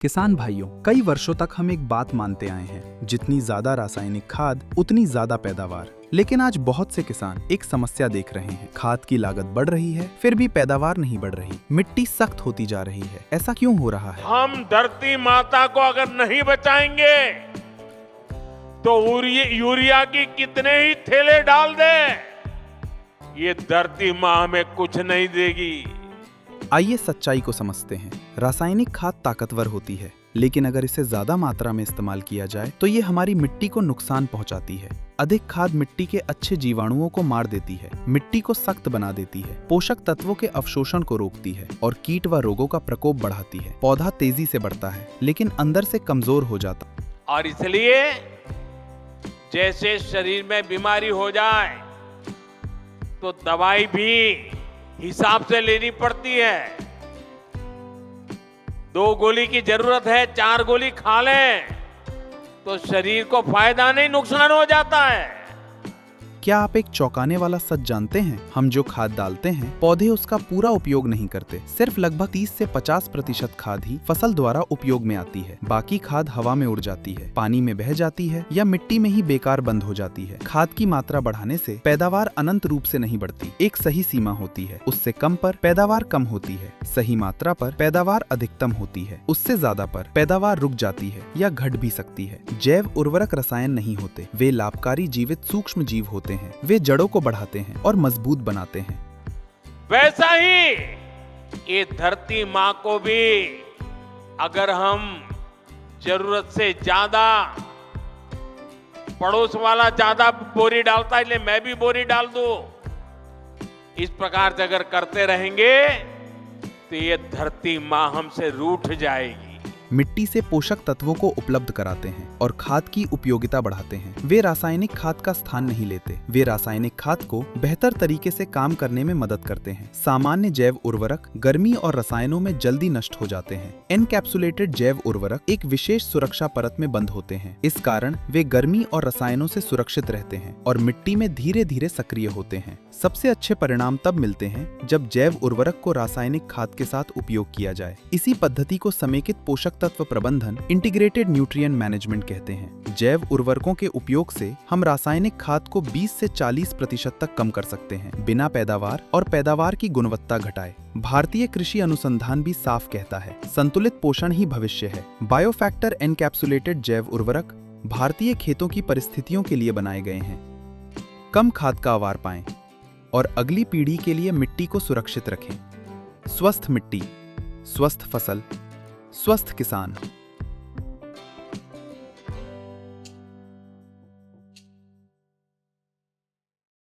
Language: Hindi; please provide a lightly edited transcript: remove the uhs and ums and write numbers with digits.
किसान भाइयों, कई वर्षों तक हम एक बात मानते आए हैं, जितनी ज्यादा रासायनिक खाद उतनी ज्यादा पैदावार। लेकिन आज बहुत से किसान एक समस्या देख रहे हैं। खाद की लागत बढ़ रही है, फिर भी पैदावार नहीं बढ़ रही। मिट्टी सख्त होती जा रही है। ऐसा क्यों हो रहा है? हम धरती माता को अगर नहीं बचाएंगे तो यूरिया की कितने ही थैले डाल दें, ये धरती माँ हमें कुछ नहीं देगी। आइए सच्चाई को समझते हैं। रासायनिक खाद ताकतवर होती है, लेकिन अगर इसे ज्यादा मात्रा में इस्तेमाल किया जाए तो ये हमारी मिट्टी को नुकसान पहुंचाती है। अधिक खाद मिट्टी के अच्छे जीवाणुओं को मार देती है, मिट्टी को सख्त बना देती है, पोषक तत्वों के अवशोषण को रोकती है और कीट व रोगों का प्रकोप बढ़ाती है। पौधा तेजी से बढ़ता है, लेकिन अंदर से कमजोर हो जाता। और इसलिए जैसे शरीर में बीमारी हो जाए तो दवाई भी हिसाब से लेनी पड़ती है। 2 गोली की जरूरत है, 4 गोली खा लें तो शरीर को फायदा नहीं, नुकसान हो जाता है। क्या आप एक चौंकाने वाला सच जानते हैं? हम जो खाद डालते हैं, पौधे उसका पूरा उपयोग नहीं करते। सिर्फ लगभग 30 से 50% खाद ही फसल द्वारा उपयोग में आती है। बाकी खाद हवा में उड़ जाती है, पानी में बह जाती है या मिट्टी में ही बेकार बंद हो जाती है। खाद की मात्रा बढ़ाने से पैदावार अनंत रूप से नहीं बढ़ती। एक सही सीमा होती है, उससे कम पर पैदावार कम होती है। सही मात्रा पर पैदावार अधिकतम होती है, उससे ज्यादा पर पैदावार रुक जाती है या घट भी सकती है। जैव उर्वरक रसायन नहीं होते, वे लाभकारी जीवित सूक्ष्म जीव होते हैं। वे जड़ों को बढ़ाते हैं और मजबूत बनाते हैं। वैसा ही ये धरती माँ को भी अगर हम जरूरत से ज्यादा, पड़ोस वाला ज्यादा बोरी डालता है इसलिए मैं भी बोरी डाल दूं, इस प्रकार से अगर करते रहेंगे तो ये धरती माँ हमसे रूठ जाएगी। मिट्टी से पोषक तत्वों को उपलब्ध कराते हैं और खाद की उपयोगिता बढ़ाते हैं। वे रासायनिक खाद का स्थान नहीं लेते। वे रासायनिक खाद को बेहतर तरीके से काम करने में मदद करते हैं। सामान्य जैव उर्वरक गर्मी और रसायनों में जल्दी नष्ट हो जाते हैं। एनकैप्सुलेटेड जैव उर्वरक एक विशेष सुरक्षा परत में बंद होते हैं। इस कारण वे गर्मी और रसायनों से सुरक्षित रहते हैं और मिट्टी में धीरे धीरे सक्रिय होते हैं। सबसे अच्छे परिणाम तब मिलते हैं जब जैव उर्वरक को रासायनिक खाद के साथ उपयोग किया जाए। इसी पद्धति को समेकित पोषक तत्व प्रबंधन, इंटीग्रेटेड न्यूट्रिएंट मैनेजमेंट कहते हैं। जैव उर्वरकों के उपयोग से हम रासायनिक खाद को 20 से 40% तक कम कर सकते हैं, बिना पैदावार और पैदावार की गुणवत्ता घटाए। भारतीय कृषि अनुसंधान भी साफ कहता है, संतुलित पोषण ही भविष्य है। बायोफैक्टर एनकैप्सुलेटेड जैव उर्वरक भारतीय खेतों की परिस्थितियों के लिए बनाए गए हैं। कम खाद का आवार पाएं और अगली पीढ़ी के लिए मिट्टी को सुरक्षित रखें। स्वस्थ मिट्टी, स्वस्थ फसल, स्वस्थ किसान।